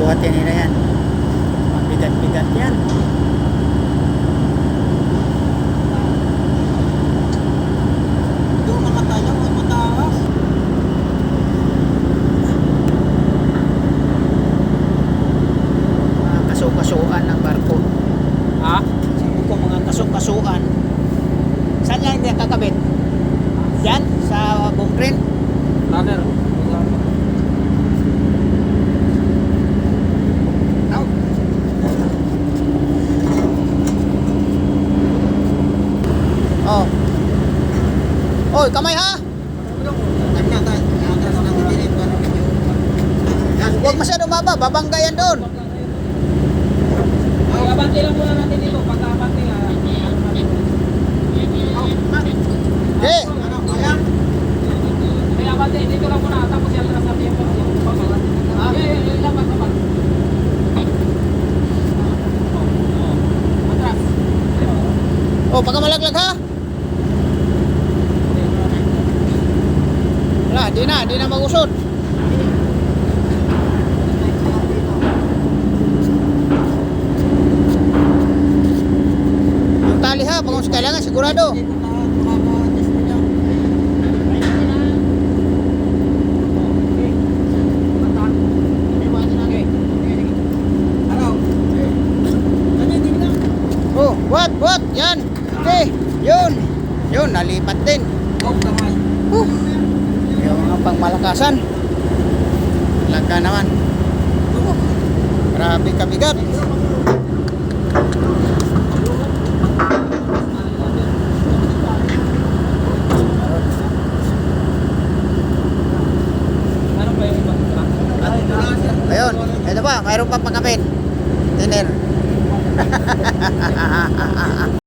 buhatin nila yan. Bigat-bigat yan. Yung mga tayo ay mataas. Mga kaso-kasuan ng barko. Ha? Sabi ko mga kaso-kasuan. Saan lang hindi kakabit? Yan? Sa bungkrin? Runner. Oh. Oy, kamay ha. Huwag masyado baba, babangga yan doon. Abante lang muna natin dito. Pagka-abante nga. Okay. Kaya abante dito lang muna. Tapos yan lang natin yung pagkakas. Yan, dapat. Atras. Oh, baka malaglag ha. Wala, di na magusot. Yung tali ha, pag kailangan sigurado. Oh, what? Yan. Okay, yun, nalipat din. Yung mga pangmalakasan. Laga naman. Grabe kabigat. Ayun, ito pa, mayroon pa pangkapit. Tiner.